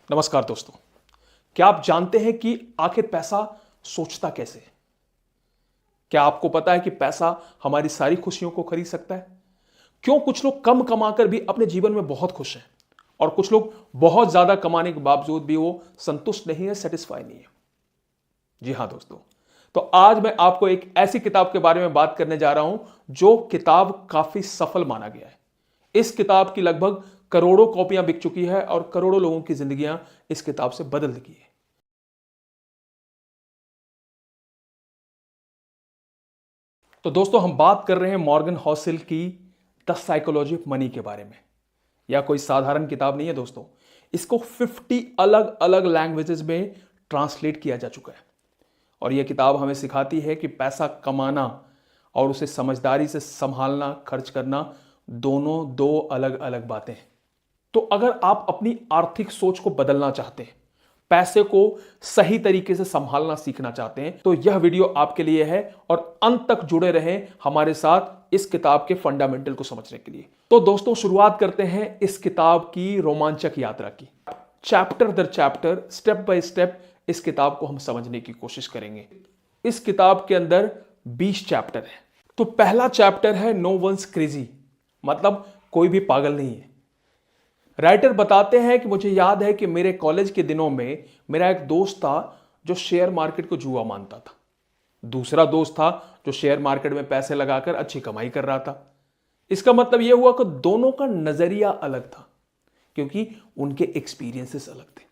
नमस्कार दोस्तों। क्या आप जानते हैं कि आखिर पैसा सोचता कैसे है? क्या आपको पता है कि पैसा हमारी सारी खुशियों को खरीद सकता है? क्यों कुछ लोग कम कमाकर भी अपने जीवन में बहुत खुश हैं और कुछ लोग बहुत ज्यादा कमाने के बावजूद भी वो संतुष्ट नहीं है, सेटिस्फाई नहीं है? जी हां दोस्तों, तो आज मैं आपको एक ऐसी किताब के बारे में बात करने जा रहा हूं जो किताब काफी सफल माना गया है। इस किताब की लगभग करोड़ों कॉपियां बिक चुकी है और करोड़ों लोगों की जिंदगियां इस किताब से बदल गई है। तो दोस्तों, हम बात कर रहे हैं मॉर्गन हॉसेल की द साइकोलॉजी ऑफ मनी के बारे में। यह कोई साधारण किताब नहीं है दोस्तों। इसको 50 अलग अलग लैंग्वेजेस में ट्रांसलेट किया जा चुका है और यह किताब हमें सिखाती है कि पैसा कमाना और उसे समझदारी से संभालना, खर्च करना, दोनों दो अलग अलग बातें हैं। तो अगर आप अपनी आर्थिक सोच को बदलना चाहते हैं, पैसे को सही तरीके से संभालना सीखना चाहते हैं, तो यह वीडियो आपके लिए है और अंत तक जुड़े रहें हमारे साथ इस किताब के फंडामेंटल को समझने के लिए। तो दोस्तों, शुरुआत करते हैं इस किताब की रोमांचक यात्रा की। चैप्टर दर चैप्टर, स्टेप बाय स्टेप इस किताब को हम समझने की कोशिश करेंगे। इस किताब के अंदर 20 चैप्टर है। तो पहला चैप्टर है नो वंस क्रेजी, मतलब कोई भी पागल नहीं है। राइटर बताते हैं कि मुझे याद है कि मेरे कॉलेज के दिनों में मेरा एक दोस्त था जो शेयर मार्केट को जुआ मानता था। दूसरा दोस्त था जो शेयर मार्केट में पैसे लगाकर अच्छी कमाई कर रहा था। इसका मतलब यह हुआ कि दोनों का नजरिया अलग था क्योंकि उनके एक्सपीरियंसेस अलग थे।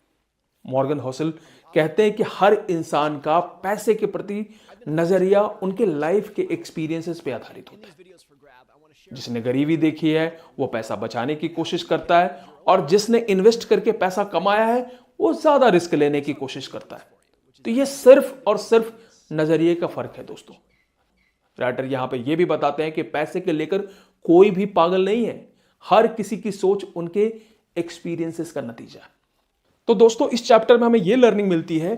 मॉर्गन हॉसेल कहते हैं कि हर इंसान का पैसे के प्रति नजरिया उनके लाइफ के एक्सपीरियंसेस पे आधारित होता है। जिसने गरीबी देखी है वो पैसा बचाने की कोशिश करता है और जिसने इन्वेस्ट करके पैसा कमाया है वो ज्यादा रिस्क लेने की कोशिश करता है। तो ये सिर्फ और सिर्फ नजरिए का फर्क है दोस्तों। राइटर यहां पे ये भी बताते हैं कि पैसे के लेकर कोई भी पागल नहीं है। हर किसी की सोच उनके एक्सपीरियंसेस का नतीजा है। तो दोस्तों, इस चैप्टर में हमें यह लर्निंग मिलती है,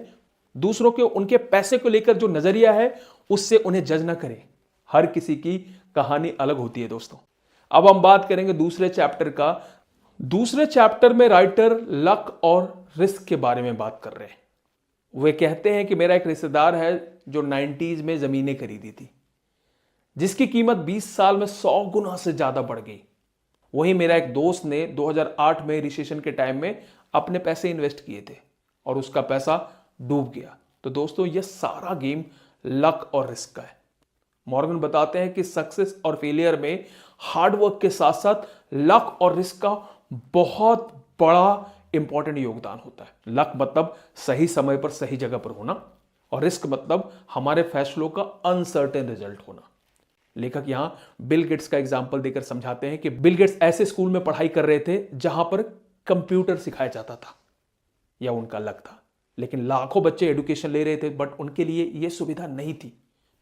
दूसरों के उनके पैसे को लेकर जो नजरिया है उससे उन्हें जज ना करें। हर किसी की कहानी अलग होती है दोस्तों। अब हम बात करेंगे दूसरे चैप्टर का। दूसरे चैप्टर में राइटर लक और रिस्क के बारे में बात कर रहे हैं। वे कहते हैं कि मेरा एक रिश्तेदार है जो 90s में जमीनें खरीदी थी जिसकी कीमत 20 साल में 100 गुना से ज्यादा बढ़ गई। वहीं मेरा एक दोस्त ने 2008 में रिसेशन के टाइम में अपने पैसे इन्वेस्ट किए थे और उसका पैसा डूब गया। तो दोस्तों, यह सारा गेम लक और रिस्क का है। मॉर्गन बताते हैं कि सक्सेस और फेलियर में हार्डवर्क के साथ साथ लक और रिस्क का बहुत बड़ा इंपॉर्टेंट योगदान होता है। लक मतलब सही समय पर सही जगह पर होना और रिस्क मतलब हमारे फैसलों का अनसर्टेन रिजल्ट होना। लेखक यहां बिल गेट्स का एग्जाम्पल देकर समझाते हैं कि बिल गेट्स ऐसे स्कूल में पढ़ाई कर रहे थे जहां पर कंप्यूटर सिखाया जाता था, या उनका लक था। लेकिन लाखों बच्चे एजुकेशन ले रहे थे बट उनके लिए यह सुविधा नहीं थी।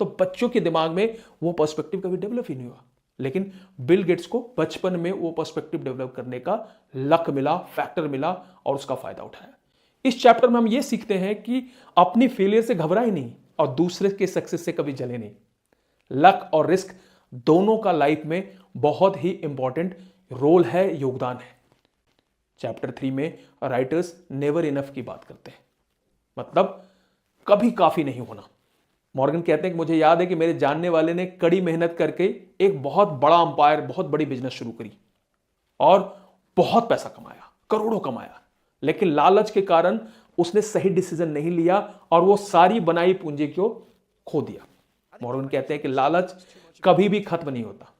तो बच्चों के दिमाग में वो पर्सपेक्टिव कभी डेवलप ही नहीं हुआ। लेकिन बिल गेट्स को बचपन में वो पर्सपेक्टिव डेवलप करने का लक मिला, फैक्टर मिला और उसका फायदा उठाया। इस चैप्टर में हम ये सीखते हैं कि अपनी फेलियर से घबराए नहीं और दूसरे के सक्सेस से कभी जले नहीं। लक और रिस्क दोनों का लाइफ में बहुत ही इंपॉर्टेंट रोल है, योगदान है। चैप्टर 3 में राइटर्स नेवर इनफ की बात करते हैं, मतलब कभी काफी नहीं होना। मॉर्गन कहते हैं कि मुझे याद है कि मेरे जानने वाले ने कड़ी मेहनत करके एक बहुत बड़ा अंपायर, बहुत बड़ी बिजनेस शुरू करी और बहुत पैसा कमाया, करोड़ों कमाया। लेकिन लालच के कारण उसने सही डिसीजन नहीं लिया और वो सारी बनाई पूंजी को खो दिया। मॉर्गन कहते हैं कि लालच कभी भी खत्म नहीं होता।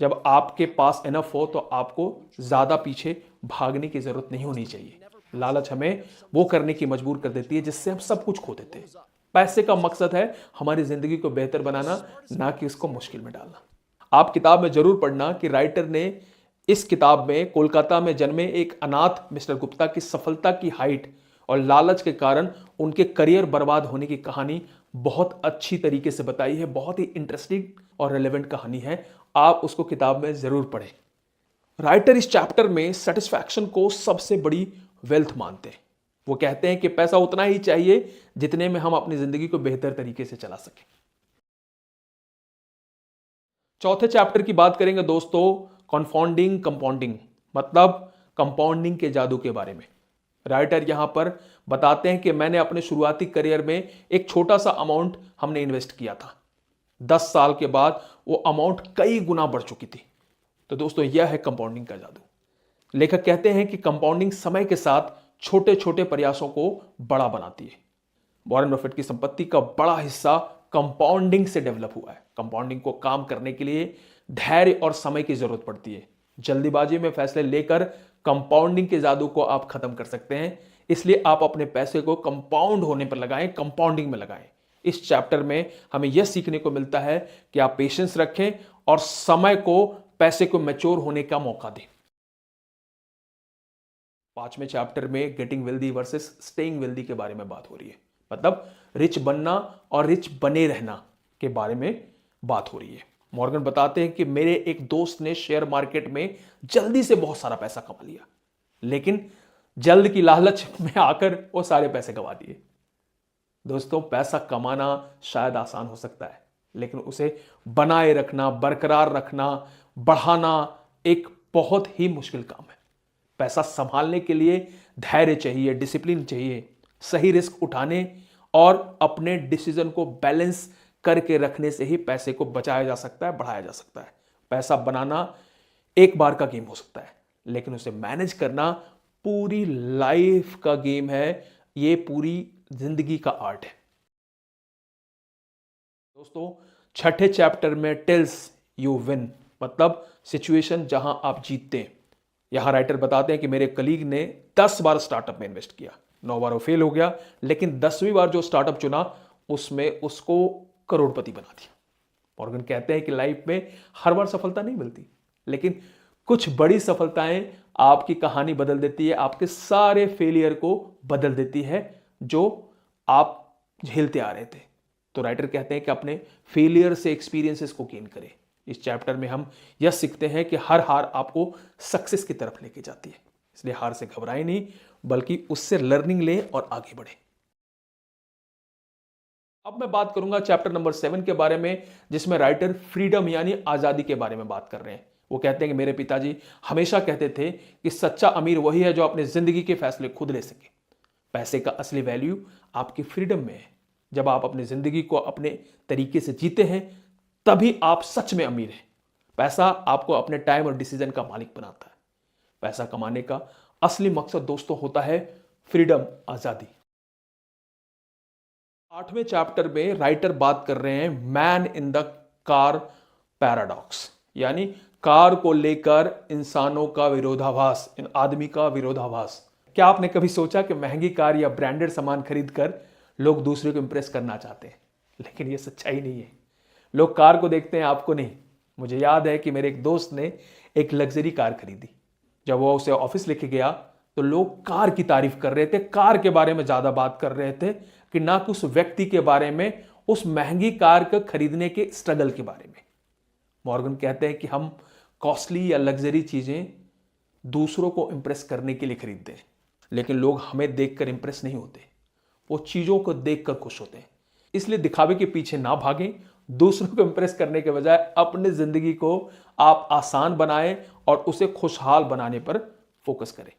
जब आपके पास इनफ हो तो आपको ज्यादा पीछे भागने की जरूरत नहीं होनी चाहिए। लालच हमें वो करने की मजबूर कर देती है जिससे हम सब कुछ खो देते हैं। पैसे का मकसद है हमारी जिंदगी को बेहतर बनाना, ना कि उसको मुश्किल में डालना। आप किताब में जरूर पढ़ना कि राइटर ने इस किताब में कोलकाता में जन्मे एक अनाथ मिस्टर गुप्ता की सफलता की हाइट और लालच के कारण उनके करियर बर्बाद होने की कहानी बहुत अच्छी तरीके से बताई है। बहुत ही इंटरेस्टिंग और रेलेवेंट कहानी है। आप उसको किताब में जरूर पढ़ें। राइटर इस चैप्टर में सेटिस्फैक्शन को सबसे बड़ी वेल्थ मानते हैं। वो कहते हैं कि पैसा उतना ही चाहिए जितने में हम अपनी जिंदगी को बेहतर तरीके से चला सकें। चौथे चैप्टर की बात करेंगे दोस्तों, कंपाउंडिंग कंपाउंडिंग, मतलब कंपाउंडिंग के जादू के बारे में। राइटर यहां पर बताते हैं कि मैंने अपने शुरुआती करियर में एक छोटा सा अमाउंट हमने इन्वेस्ट किया था, 10 साल के बाद वो अमाउंट कई गुना बढ़ चुकी थी। तो दोस्तों यह है कंपाउंडिंग का जादू। लेखक कहते हैं कि कंपाउंडिंग समय के साथ छोटे छोटे प्रयासों को बड़ा बनाती है। वॉरेन बफेट की संपत्ति का बड़ा हिस्सा कंपाउंडिंग से डेवलप हुआ है। कंपाउंडिंग को काम करने के लिए धैर्य और समय की जरूरत पड़ती है। जल्दीबाजी में फैसले लेकर कंपाउंडिंग के जादू को आप खत्म कर सकते हैं। इसलिए आप अपने पैसे को कंपाउंड होने पर लगाएं, कंपाउंडिंग में लगाएं। इस चैप्टर में हमें यह सीखने को मिलता है कि आप पेशेंस रखें और समय को, पैसे को मैच्योर होने का मौका दें। 5वें चैप्टर में getting wealthy versus staying wealthy के बारे में बात हो रही है। मतलब रिच बनना और रिच बने रहना के बारे में बात हो रही है। मॉर्गन बताते हैं कि मेरे एक दोस्त ने शेयर मार्केट में जल्दी से बहुत सारा पैसा कमा लिया, लेकिन जल्द की लालच में आकर वो सारे पैसे गंवा दिए। दोस्तों, पैसा कमाना शायद आसान हो सकता है, लेकिन उसे बनाए रखना, बरकरार रखना, बढ़ाना एक बहुत ही मुश्किल काम है। पैसा संभालने के लिए धैर्य चाहिए, डिसिप्लिन चाहिए, सही रिस्क उठाने और अपने डिसीजन को बैलेंस करके रखने से ही पैसे को बचाया जा सकता है, बढ़ाया जा सकता है। पैसा बनाना एक बार का गेम हो सकता है, लेकिन उसे मैनेज करना पूरी लाइफ का गेम है। ये पूरी जिंदगी का आर्ट है। दोस्तों, 6ठे चैप्टर में टेल्स यू विन, मतलब सिचुएशन जहां आप जीतते हैं। यहां राइटर बताते हैं कि मेरे कलीग ने 10 बार स्टार्टअप में इन्वेस्ट किया, 9 बार वो फेल हो गया, लेकिन 10वीं बार जो स्टार्टअप चुना उसमें उसको करोड़पति बना दिया। मॉर्गन कहते हैं कि लाइफ में हर बार सफलता नहीं मिलती, लेकिन कुछ बड़ी सफलताएं आपकी कहानी बदल देती है, आपके सारे फेलियर को बदल देती है जो आप झेलते आ रहे थे। तो राइटर कहते हैं कि अपने फेलियर से एक्सपीरियंसेस को गेन करें। इस चैप्टर में हम यह सीखते हैं कि हर हार आपको सक्सेस की तरफ लेके जाती है, इसलिए हार से घबराएं नहीं, बल्कि उससे लर्निंग लें और आगे बढ़ें। अब मैं बात करूंगा चैप्टर नंबर 7 के बारे में, जिसमें राइटर फ्रीडम यानी आजादी के बारे में बात कर रहे हैं। वो कहते हैं कि मेरे पिताजी हमेशा कहते थे कि सच्चा अमीर वही है जो अपनी जिंदगी के फैसले खुद ले सके। पैसे का असली वैल्यू आपकी फ्रीडम में है। जब आप अपनी जिंदगी को अपने तरीके से जीते हैं, तभी आप सच में अमीर हैं। पैसा आपको अपने टाइम और डिसीजन का मालिक बनाता है। पैसा कमाने का असली मकसद दोस्तों होता है फ्रीडम, आजादी। 8वें चैप्टर में राइटर बात कर रहे हैं man in the car paradox, यानी कार को लेकर इंसानों का विरोधाभास, इन आदमी का विरोधाभास। क्या आपने कभी सोचा कि महंगी कार या ब्रांडेड सामान खरीदकर लोग दूसरे को इंप्रेस करना चाहते हैं, लेकिन यह सच्चाई नहीं है। लोग कार को देखते हैं, आपको नहीं। मुझे याद है कि मेरे एक दोस्त ने एक लग्जरी कार खरीदी। जब वो उसे ऑफिस लेके गया तो लोग कार की तारीफ कर रहे थे, कार के बारे में ज्यादा बात कर रहे थे कि ना कि उस व्यक्ति के बारे में, उस महंगी कार को खरीदने के स्ट्रगल के बारे में। मॉर्गन कहते हैं कि हम कॉस्टली या लग्जरी चीजें दूसरों को इंप्रेस करने के लिए खरीदते हैं, लेकिन लोग हमें देखकर इंप्रेस नहीं होते, वो चीजों को देखकर खुश होते हैं। इसलिए दिखावे के पीछे ना भागें, दूसरों को इंप्रेस करने के बजाय अपनी जिंदगी को आप आसान बनाएं और उसे खुशहाल बनाने पर फोकस करें।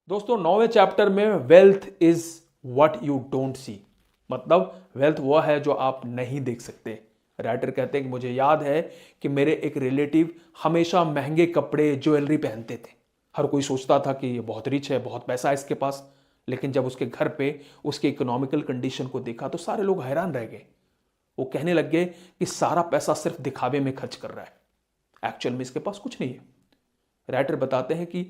दोस्तों, 9वें चैप्टर में wealth is what you don't see, मतलब वेल्थ वह है जो आप नहीं देख सकते। राइटर कहते हैं कि मुझे याद है कि मेरे एक रिलेटिव हमेशा महंगे कपड़े, ज्वेलरी पहनते थे। हर कोई सोचता था कि ये बहुत रिच है, बहुत पैसा है इसके पास, लेकिन जब उसके घर पे उसके इकोनॉमिकल कंडीशन को देखा तो सारे लोग हैरान रह गए। वो कहने लग गए कि सारा पैसा सिर्फ दिखावे में खर्च कर रहा है, एक्चुअल में इसके पास कुछ नहीं है। राइटर बताते हैं कि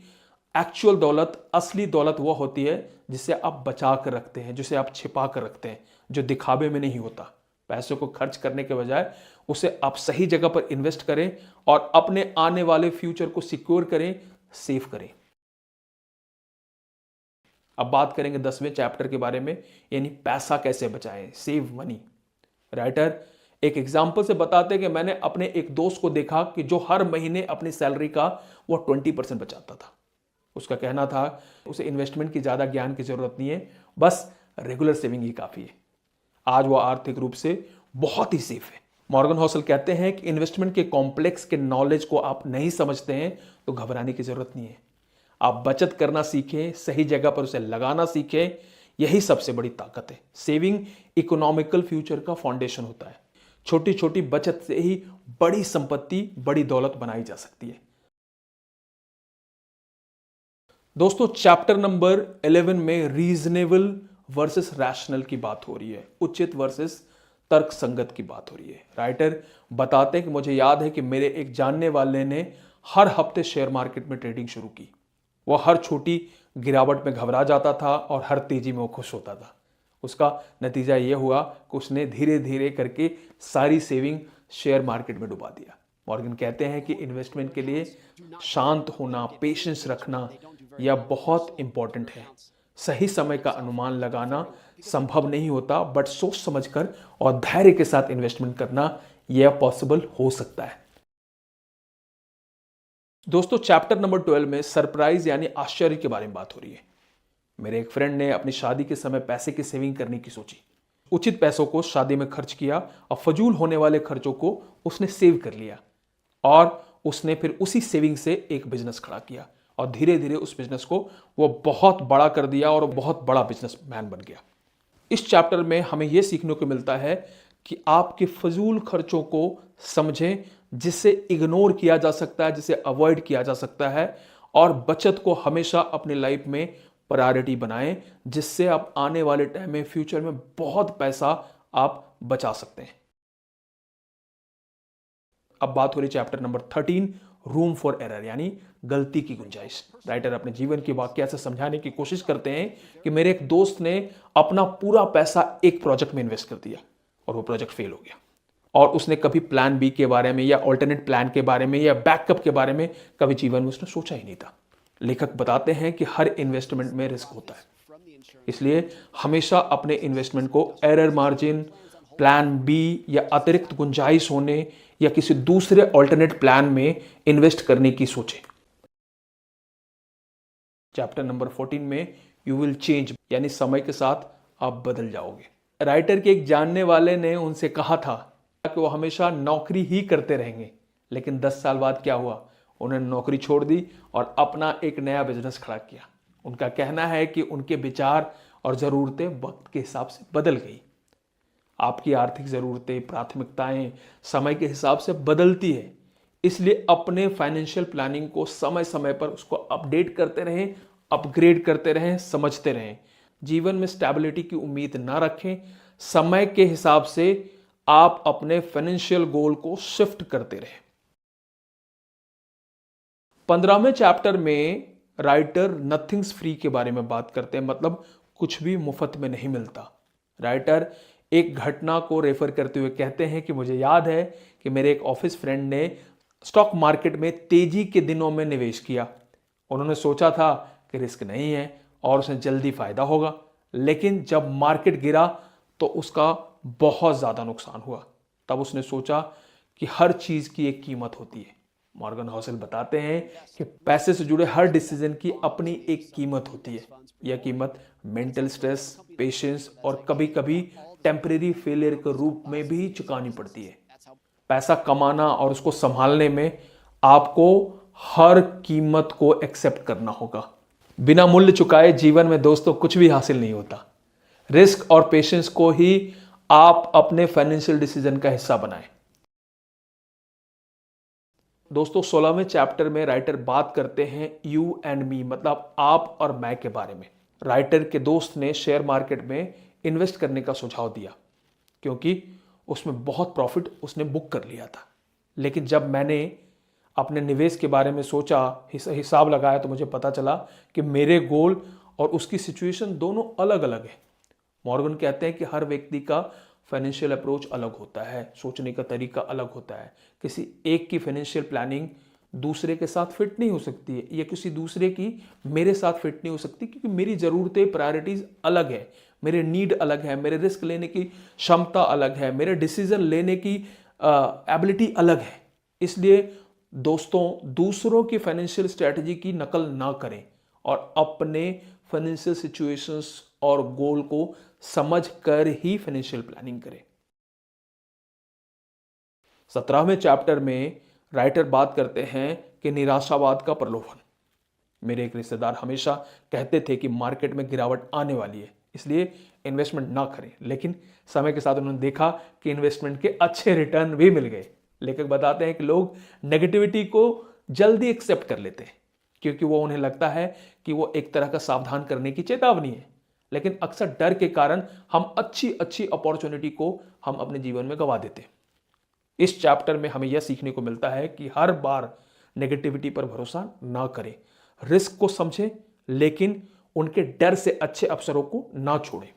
एक्चुअल दौलत, असली दौलत वो होती है जिसे आप बचा कर रखते हैं, जिसे आप छिपा कर रखते हैं, जो दिखावे में नहीं होता। पैसों को खर्च करने के बजाय उसे आप सही जगह पर इन्वेस्ट करें और अपने आने वाले फ्यूचर को सिक्योर करें, सेव करें। अब बात करेंगे 10वें चैप्टर के बारे में, यानी पैसा कैसे बचाएं, सेव मनी। राइटर एक एग्जाम्पल से बताते हैं कि मैंने अपने एक दोस्त को देखा कि जो हर महीने अपनी सैलरी का वो 20% बचाता था। उसका कहना था उसे इन्वेस्टमेंट की ज्यादा ज्ञान की जरूरत नहीं है, बस रेगुलर सेविंग ही काफी है। आज वो आर्थिक रूप से बहुत ही सेफ है। मॉर्गन हॉसल कहते हैं कि इन्वेस्टमेंट के कॉम्प्लेक्स के नॉलेज को आप नहीं समझते हैं तो घबराने की जरूरत नहीं है। आप बचत करना सीखें, सही जगह पर उसे लगाना सीखें, यही सबसे बड़ी ताकत है। सेविंग इकोनॉमिकल फ्यूचर का फाउंडेशन होता है। छोटी छोटी बचत से ही बड़ी संपत्ति, बड़ी दौलत बनाई जा सकती है। दोस्तों, चैप्टर नंबर 11 में रीजनेबल वर्सेस रैशनल की बात हो रही है, उचित वर्सेस तर्क संगत की बात हो रही है। राइटर बताते हैं कि मुझे याद है कि मेरे एक जानने वाले ने हर हफ्ते शेयर मार्केट में ट्रेडिंग शुरू की। वह हर छोटी गिरावट में घबरा जाता था और हर तेजी में वो खुश होता था। उसका नतीजा यह हुआ कि उसने धीरे धीरे करके सारी सेविंग शेयर मार्केट में डुबा दिया। मॉर्गन कहते हैं कि इन्वेस्टमेंट के लिए शांत होना, पेशेंस रखना यह बहुत इंपॉर्टेंट है। सही समय का अनुमान लगाना संभव नहीं होता, बट सोच समझकर और धैर्य के साथ इन्वेस्टमेंट करना यह पॉसिबल हो सकता है। दोस्तों, चैप्टर नंबर 12 में सरप्राइज यानी आश्चर्य के बारे में बात हो रही है। मेरे एक फ्रेंड ने अपनी शादी के समय पैसे की सेविंग करने की सोची। उचित पैसों को शादी में खर्च किया और फजूल होने वाले खर्चों को उसने सेव कर लिया और उसने फिर उसी सेविंग से एक बिजनेस खड़ा किया और धीरे धीरे उस बिजनेस को वो बहुत बड़ा कर दिया और बहुत बड़ा बिजनेसमैन बन गया। इस चैप्टर में हमें यह सीखने को मिलता है कि आपके फजूल खर्चों को समझें, जिसे इग्नोर किया जा सकता है, जिसे अवॉइड किया जा सकता है, और बचत को हमेशा अपनी लाइफ में प्रायोरिटी बनाएं, जिससे आप आने वाले टाइम में, फ्यूचर में बहुत पैसा आप बचा सकते हैं। अब बात हो रही chapter number 13, room for error यानी गलती की गुंजाइश। राइटर अपने जीवन की वाकया से समझाने की कोशिश करते हैं कि मेरे एक दोस्त ने अपना पूरा पैसा एक प्रोजेक्ट में इन्वेस्ट कर दिया और वो प्रोजेक्ट फेल हो गया, और उसने कभी प्लान बी के बारे में या ऑल्टरनेट प्लान के बारे में या बैकअप के बारे में कभी जीवन में उसने सोचा ही नहीं था। लेखक बताते हैं कि हर इन्वेस्टमेंट में रिस्क होता है, इसलिए हमेशा अपने इन्वेस्टमेंट को एरर मार्जिन, प्लान बी या अतिरिक्त गुंजाइश होने या किसी दूसरे ऑल्टरनेट प्लान में इन्वेस्ट करने की सोचें। चैप्टर नंबर 14 में यू विल चेंज यानी समय के साथ आप बदल जाओगे। राइटर के एक जानने वाले ने उनसे कहा था कि वो हमेशा नौकरी ही करते रहेंगे, लेकिन 10 साल बाद क्या हुआ, उन्होंने नौकरी छोड़ दी और अपना एक नया बिजनेस खड़ा किया। उनका कहना है कि उनके विचार और ज़रूरतें वक्त के हिसाब से बदल गई। आपकी आर्थिक ज़रूरतें, प्राथमिकताएं समय के हिसाब से बदलती है, इसलिए अपने फाइनेंशियल प्लानिंग को समय समय पर उसको अपडेट करते रहें, अपग्रेड करते रहें, समझते रहें। जीवन में स्टेबिलिटी की उम्मीद ना रखें, समय के हिसाब से आप अपने फाइनेंशियल गोल को शिफ्ट करते रहें। 15वें चैप्टर में राइटर नथिंग्स फ्री के बारे में बात करते हैं, मतलब कुछ भी मुफ्त में नहीं मिलता। राइटर एक घटना को रेफर करते हुए कहते हैं कि मुझे याद है कि मेरे एक ऑफिस फ्रेंड ने स्टॉक मार्केट में तेजी के दिनों में निवेश किया। उन्होंने सोचा था कि रिस्क नहीं है और उसे जल्दी फायदा होगा, लेकिन जब मार्केट गिरा तो उसका बहुत ज़्यादा नुकसान हुआ। तब उसने सोचा कि हर चीज़ की एक कीमत होती है। मॉर्गन हॉसेल बताते हैं कि पैसे से जुड़े हर डिसीजन की अपनी एक कीमत होती है। यह कीमत मेंटल स्ट्रेस, पेशेंस और कभी कभी टेम्परेरी फेलियर के रूप में भी चुकानी पड़ती है। पैसा कमाना और उसको संभालने में आपको हर कीमत को एक्सेप्ट करना होगा। बिना मूल्य चुकाए जीवन में दोस्तों कुछ भी हासिल नहीं होता। रिस्क और पेशेंस को ही आप अपने फाइनेंशियल डिसीजन का हिस्सा बनाएं। दोस्तों, 16वें चैप्टर में राइटर बात करते हैं यू एंड मी, मतलब आप और मैं के बारे में। राइटर के दोस्त ने शेयर मार्केट में इन्वेस्ट करने का सुझाव दिया क्योंकि उसमें बहुत प्रॉफिट उसने बुक कर लिया था। लेकिन जब मैंने अपने निवेश के बारे में सोचा, हिसाब लगाया, तो मुझे पता चला कि मेरे गोल और उसकी सिचुएशन दोनों अलग अलग है। मॉर्गन कहते हैं कि हर व्यक्ति का फाइनेंशियल अप्रोच अलग होता है, सोचने का तरीका अलग होता है। किसी एक की फाइनेंशियल प्लानिंग दूसरे के साथ फिट नहीं हो सकती है, या किसी दूसरे की मेरे साथ फिट नहीं हो सकती, क्योंकि मेरी ज़रूरतें, प्रायोरिटीज़ अलग है, मेरे नीड अलग है, मेरे रिस्क लेने की क्षमता अलग है, मेरे डिसीजन लेने की एबिलिटी अलग है। इसलिए दोस्तों, दूसरों की फाइनेंशियल स्ट्रेटजी की नकल ना करें और अपने फाइनेंशियल सिचुएशंस और गोल को समझ कर ही फाइनेंशियल प्लानिंग करें। 17वें चैप्टर में राइटर बात करते हैं कि निराशावाद का प्रलोभन। मेरे एक रिश्तेदार हमेशा कहते थे कि मार्केट में गिरावट आने वाली है, इसलिए इन्वेस्टमेंट ना करें, लेकिन समय के साथ उन्होंने देखा कि इन्वेस्टमेंट के अच्छे रिटर्न भी मिल गए। लेखक बताते हैं कि लोग नेगेटिविटी को जल्दी एक्सेप्ट कर लेते हैं क्योंकि वो उन्हें लगता है कि वो एक तरह का सावधान करने की चेतावनी है, लेकिन अक्सर डर के कारण हम अच्छी अच्छी अपॉर्चुनिटी को हम अपने जीवन में गंवा देते हैं। इस चैप्टर में हमें यह सीखने को मिलता है कि हर बार नेगेटिविटी पर भरोसा ना करें, रिस्क को समझें, लेकिन उनके डर से अच्छे अवसरों को ना छोड़ें।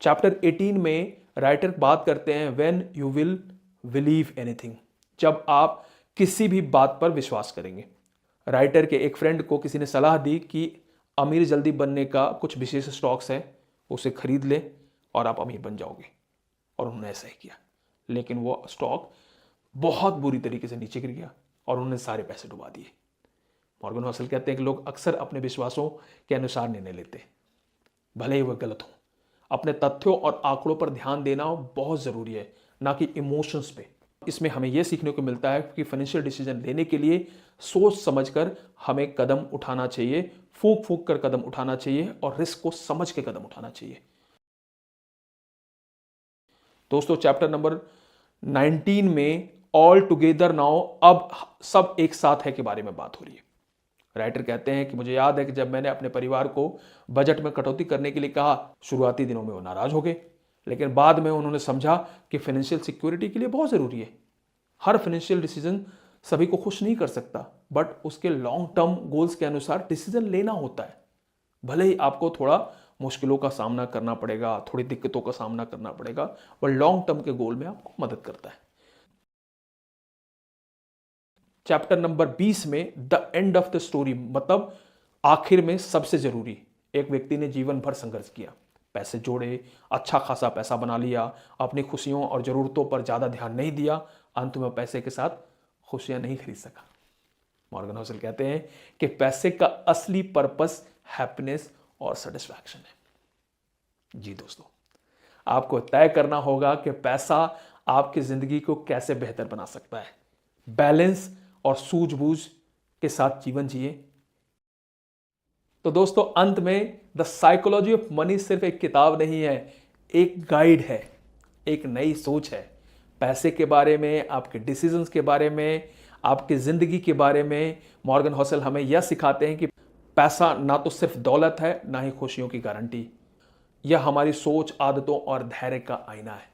चैप्टर 18 में राइटर बात करते हैं when you will believe anything, जब आप किसी भी बात पर विश्वास करेंगे। राइटर के एक फ्रेंड को किसी ने सलाह दी कि अमीर जल्दी बनने का कुछ विशेष स्टॉक्स है, उसे खरीद ले और आप अमीर बन जाओगे, और उन्होंने ऐसा ही किया। लेकिन वो स्टॉक बहुत बुरी तरीके से नीचे गिर गया और उन्होंने सारे पैसे डुबा दिए। मॉर्गन हॉसल कहते हैं कि लोग अक्सर अपने विश्वासों के अनुसार निर्णय लेते हैं, भले ही वह गलत हो। अपने तथ्यों और आंकड़ों पर ध्यान देना बहुत जरूरी है, ना कि इमोशंस पे। इसमें हमें यह सीखने को मिलता है कि फाइनेंशियल डिसीजन लेने के लिए सोच समझकर हमें कदम उठाना चाहिए, फूंक फूंक कर कदम उठाना चाहिए और रिस्क को समझ के कदम उठाना चाहिए। दोस्तों, चैप्टर नंबर 19 में ऑल टुगेदर नाउ, अब सब एक साथ है के बारे में बात हो रही है। राइटर कहते हैं कि मुझे याद है कि जब मैंने अपने परिवार को बजट में कटौती करने के लिए कहा, शुरुआती दिनों में वो नाराज हो गए, लेकिन बाद में उन्होंने समझा कि फाइनेंशियल सिक्योरिटी के लिए बहुत जरूरी है। हर फाइनेंशियल डिसीजन सभी को खुश नहीं कर सकता, बट उसके लॉन्ग टर्म गोल्स के अनुसार डिसीजन लेना होता है। भले ही आपको थोड़ा मुश्किलों का सामना करना पड़ेगा, थोड़ी दिक्कतों का सामना करना पड़ेगा, पर लॉन्ग टर्म के गोल में आपको मदद करता है। चैप्टर नंबर 20 में the end of the story, मतलब आखिर में सबसे जरूरी, एक व्यक्ति ने जीवन भर संघर्ष किया, पैसे जोड़े, अच्छा खासा पैसा बना लिया, अपनी खुशियों और जरूरतों पर ज्यादा ध्यान नहीं दिया, अंत में पैसे के साथ खुशियां नहीं खरीद सका। मॉर्गन हॉसल कहते हैं कि पैसे का असली पर्पस हैप्पीनेस और सेटिस्फैक्शन है। जी दोस्तों, आपको तय करना होगा कि पैसा आपकी जिंदगी को कैसे बेहतर बना सकता है। बैलेंस और सूझबूझ के साथ जीवन जिए। तो दोस्तों, अंत में द साइकोलॉजी ऑफ मनी सिर्फ एक किताब नहीं है, एक गाइड है, एक नई सोच है। पैसे के बारे में, आपके डिसीजंस के बारे में, आपकी जिंदगी के बारे में मॉर्गन हॉसल हमें यह सिखाते हैं कि पैसा ना तो सिर्फ दौलत है, ना ही खुशियों की गारंटी। यह हमारी सोच, आदतों और धैर्य का आईना है।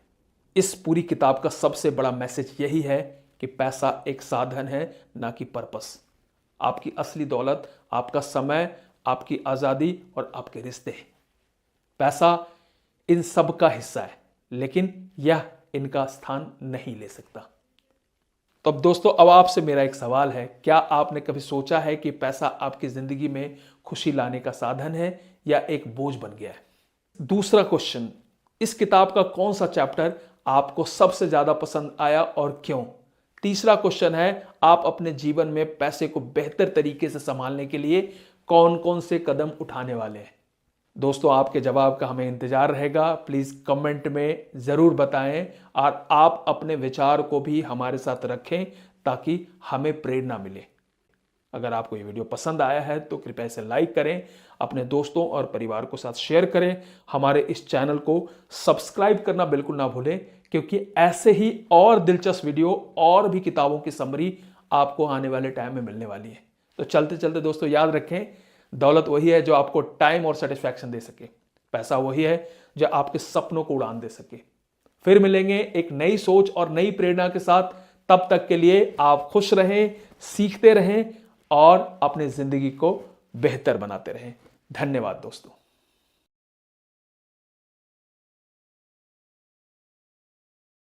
इस पूरी किताब का सबसे बड़ा मैसेज यही है कि पैसा एक साधन है, ना कि पर्पस। आपकी असली दौलत आपका समय, आपकी आजादी और आपके रिश्ते हैं। पैसा इन सब का हिस्सा है, लेकिन यह इनका स्थान नहीं ले सकता। तो अब दोस्तों, अब आपसे मेरा एक सवाल है, क्या आपने कभी सोचा है कि पैसा आपकी जिंदगी में खुशी लाने का साधन है या एक बोझ बन गया है? दूसरा क्वेश्चन, इस किताब का कौन सा चैप्टर आपको सबसे ज्यादा पसंद आया और क्यों? तीसरा क्वेश्चन है, आप अपने जीवन में पैसे को बेहतर तरीके से संभालने के लिए कौन कौन से कदम उठाने वाले हैं? दोस्तों, आपके जवाब का हमें इंतजार रहेगा। प्लीज कमेंट में जरूर बताएं और आप अपने विचार को भी हमारे साथ रखें ताकि हमें प्रेरणा मिले। अगर आपको ये वीडियो पसंद आया है तो कृपया इसे लाइक करें, अपने दोस्तों और परिवार को साथ शेयर करें। हमारे इस चैनल को सब्सक्राइब करना बिल्कुल ना भूलें, क्योंकि ऐसे ही और दिलचस्प वीडियो और भी किताबों की समरी आपको आने वाले टाइम में मिलने वाली है। तो चलते चलते दोस्तों, याद रखें, दौलत वही है जो आपको टाइम और सेटिस्फैक्शन दे सके। पैसा वही है जो आपके सपनों को उड़ान दे सके। फिर मिलेंगे एक नई सोच और नई प्रेरणा के साथ। तब तक के लिए आप खुश रहें, सीखते रहें और अपनी जिंदगी को बेहतर बनाते रहें। धन्यवाद दोस्तों।